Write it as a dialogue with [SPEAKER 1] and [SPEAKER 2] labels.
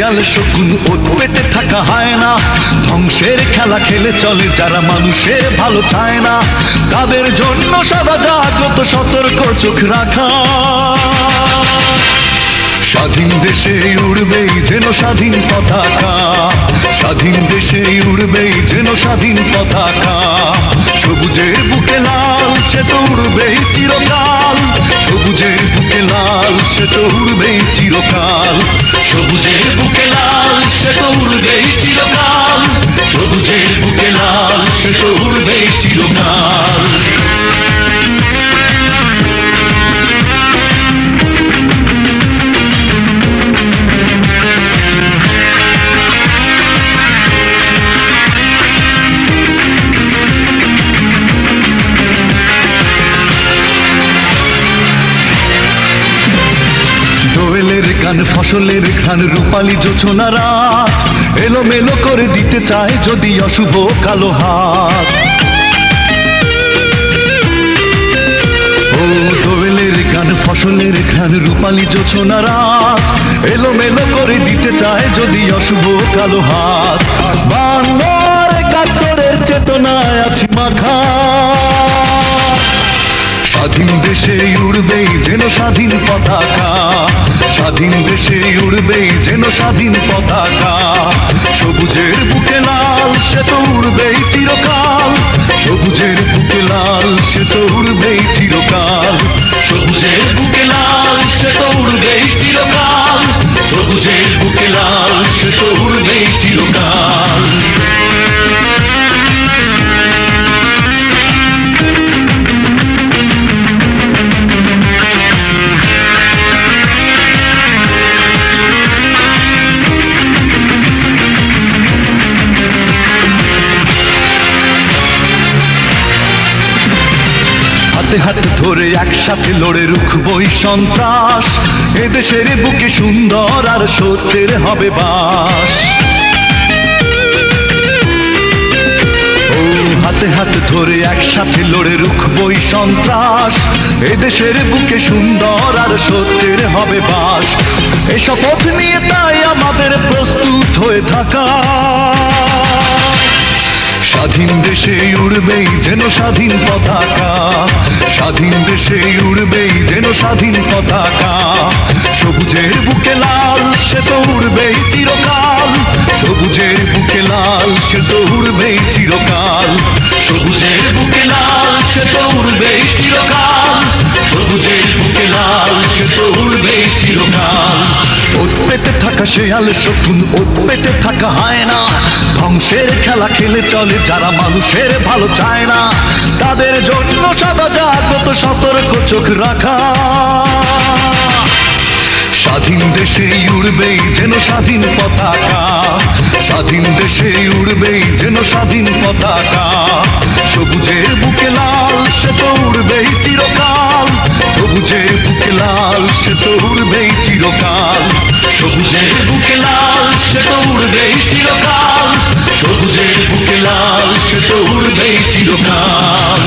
[SPEAKER 1] শেয়াল শকুন ওত পেতে থাকা হয় না, ধ্বংসের খেলা খেলে চলে যারা মানুষের ভালো চায় না, তাদের জন্য সদা জাগ্রত সতর্ক চোখ রাখা। স্বাধীন দেশে উড়বেই যেন স্বাধীন পতাকা, স্বাধীন দেশে উড়বেই যেন স্বাধীন পতাকা। সবুজের বুকে লাল সে তো উড়বেই চিরকাল, সবুজের বুকে লাল সে তো উড়বেই চিরকাল, সবুজের বুকে লাল সে তো উড়বেই চিরকাল, সবুজের বুকে লাল সে তো উড়বেই চিরকাল। দোয়েলের গান ফসলের ঘ্রাণ রূপালী জোছনা রাত, এলোমেলো করে দিতে চায় যদি অশুভ কালো হাত। ও দোয়েলের গান ফসলের ঘ্রাণ রূপালী জোছনা রাত, এলোমেলো করে দিতে চায় যদি অশুভ কালো হাত। বাংলার একাত্তরের চেতনায় আছি মাখা, স্বাধীন দেশে উড়বেই যেন স্বাধীন পতাকা, স্বাধীন দেশে উড়বেই যেন স্বাধীন পতাকা। সবুজের বুকে লাল সে তো উড়বেই চিরকাল, সবুজের বুকে লাল সে তো উড়বেই চিরকাল, সবুজের বুকে লাল সে তো উড়বেই চিরকাল, সবুজের বুকে লাল সে তো উড়বেই চিরকাল। হাতে হাতে ধরে একসাথে লড়ে রুখবই সন্ত্রাস, এদেশের বুকে সুন্দর আর সত্যের হবে বাস। ও হাতে হাতে ধরে একসাথে লড়ে রুখবই সন্ত্রাস, এদেশের বুকে সুন্দর আর সত্যের হবে বাস। এই শপথ নিয়ে তাই আমাদের প্রস্তুত হয়ে থাকা, স্বাধীন দেশে উড়বেই যেন স্বাধীন পতাকা, স্বাধীন দেশে উড়বেই যেন স্বাধীন পতাকা। সবুজের বুকে লাল সে তো উড়বেই চিরকাল, সবুজের বুকে লাল সে তো উড়বেই চিরকাল, সবুজের বুকে লাল সে তো উড়বেই চিরকাল, সবুজের বুকে লাল সে তো উড়বেই চিরকাল। ওত পেতে থাকা শেয়াল শকুন ওত পেতে থাকা হয় না, ধ্বংসের খেলা খেলে চলে যারা মানুষের ভালো চায় না, তাদের জন্য সদা জাগ্রত সতর্ক চোখ রাখা। স্বাধীন দেশে উড়বেই যেন স্বাধীন পতাকা, স্বাধীন দেশে উড়বেই যেন স্বাধীন পতাকা। সবুজের বুকে লাল সে তো উড়বেই চিরকাল, সবুজের বুকে লাল সে তো উড়বেই চিরকাল, সবুজের বুকে লাল সে তো উড়বেই চিরকাল, সবুজের বুকে লাল সে তো উড়বেই চিরকাল।